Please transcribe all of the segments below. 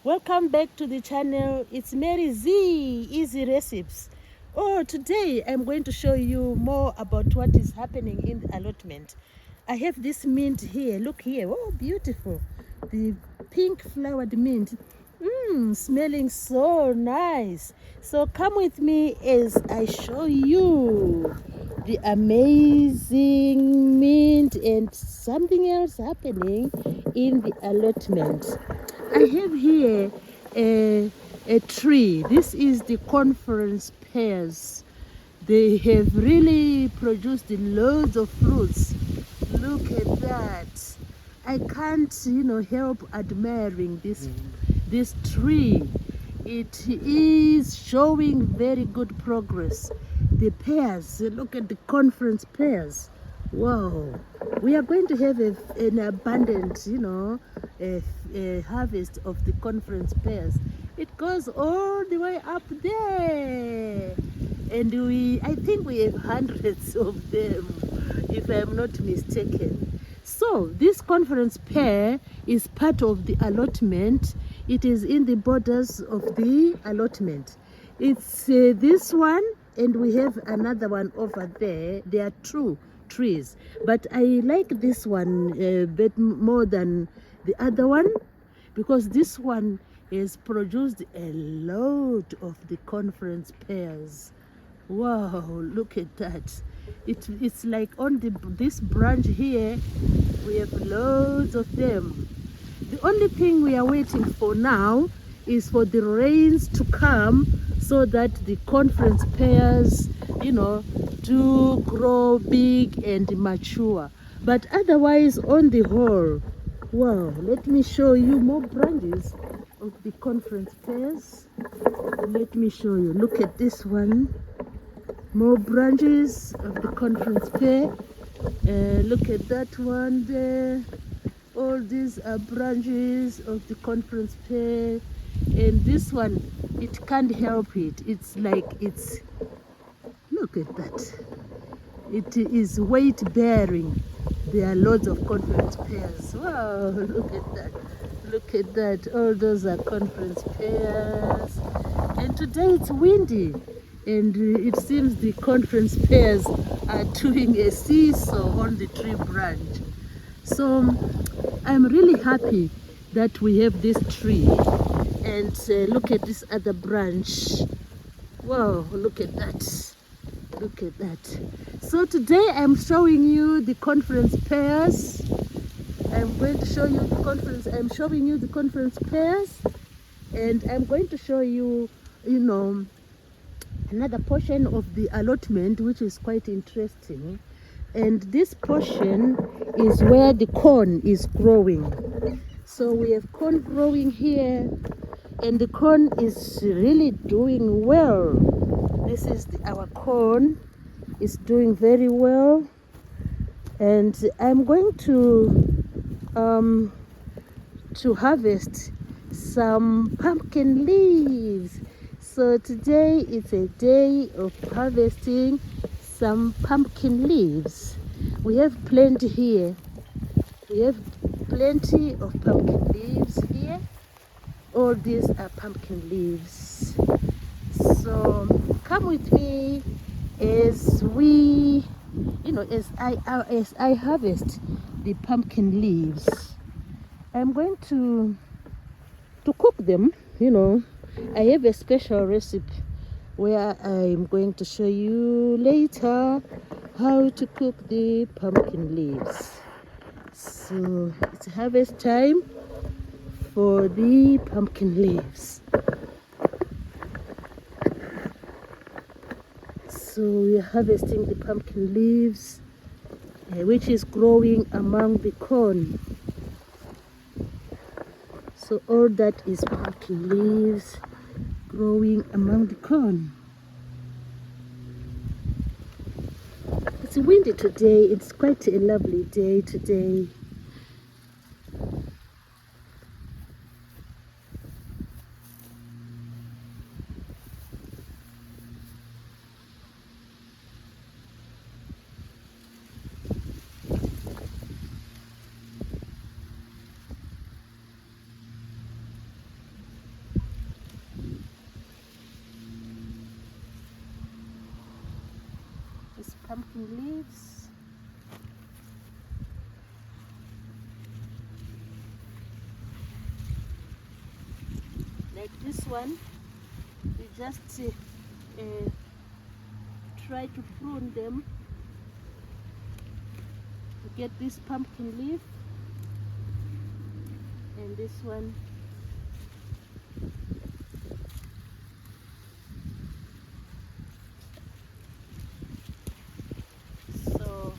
Welcome back to the channel. It's Mary Z Easy Recipes. Today I'm going to show you more about what is happening in the allotment. I have this mint here. Look here. Oh, beautiful. The pink flowered mint. Smelling so nice. So come with me as I show you the amazing mint and something else happening in the allotment. I have here a tree. This is the conference pears. They have really produced loads of fruits. Look at that. I can't, help admiring this tree. It is showing very good progress. The pears, look at the conference pears. Wow, we are going to have an abundant, a harvest of the conference pears. It goes all the way up there, and I think we have hundreds of them, if I'm not mistaken. So this conference pear is part of the allotment. It is in the borders of the allotment. It's this one, and we have another one over there. There are two trees, but I like this one a bit more than the other one, because this one has produced a lot of the conference pears. Wow, look at that. It's like on this branch here we have loads of them. The only thing we are waiting for now is for the rains to come so that the conference pears, do grow big and mature. But otherwise, on the whole, wow, let me show you more branches of the conference pears. Let me show you. Look at this one. More branches of the conference pear. Look at that one there. All these are branches of the conference pear, and this one, it can't help it. Look at that. It is weight bearing. There are lots of conference pears. Wow, look at that. Look at that. All those are conference pears. And today it's windy, and it seems the conference pears are doing a seesaw on the tree branch. So I'm really happy that we have this tree. And look at this other branch. Wow, look at that. Look at that. So today I'm showing you the conference pears. I'm going to show you the conference. I'm showing you the conference pears, and I'm going to show you, another portion of the allotment, which is quite interesting. And this portion is where the corn is growing. So we have corn growing here, and the corn is really doing well. This is our corn. It's doing very well, and I'm going to harvest some pumpkin leaves. So today is a day of harvesting some pumpkin leaves. We have plenty here. We have plenty of pumpkin leaves here. All these are pumpkin leaves. So come with me as as I harvest the pumpkin leaves. I'm going to cook them. I have a special recipe where I'm going to show you later how to cook the pumpkin leaves. So it's harvest time for the pumpkin leaves. So we are harvesting the pumpkin leaves, which is growing among the corn. So all that is pumpkin leaves growing among the corn. It's windy today. It's quite a lovely day today. pumpkin leaves. Like this one, you just try to prune them to get this pumpkin leaf, and this one so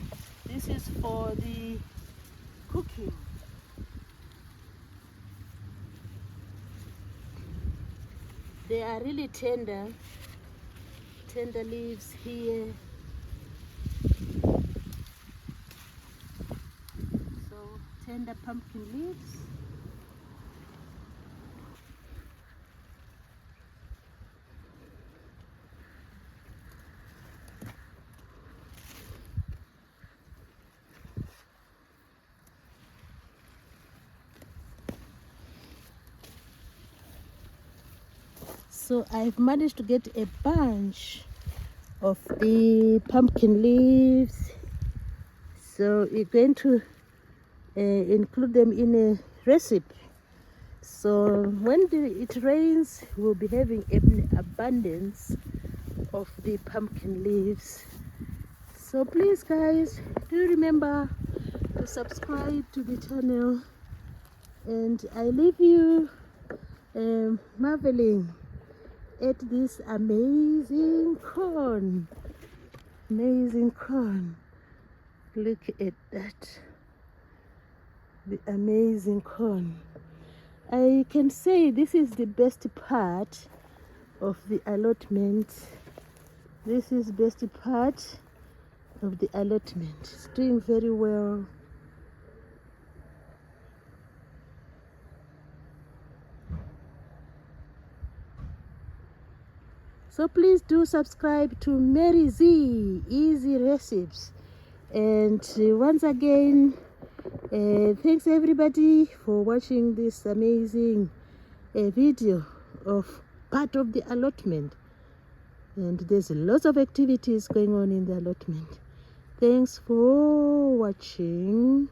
this is for the cooking. They are really tender leaves here. So tender pumpkin leaves. So I've managed to get a bunch of the pumpkin leaves. So you're going to include them in a recipe. So when it rains, we'll be having an abundance of the pumpkin leaves. So please guys, do remember to subscribe to the channel, and I leave you marveling at this amazing corn. Look at that, the amazing corn. I can say this is the best part of the allotment. This is best part of the allotment. It's doing very well. So please do subscribe to Mary Z Easy Recipes. And once again, thanks everybody for watching this amazing video of part of the allotment. And there's lots of activities going on in the allotment. Thanks for watching.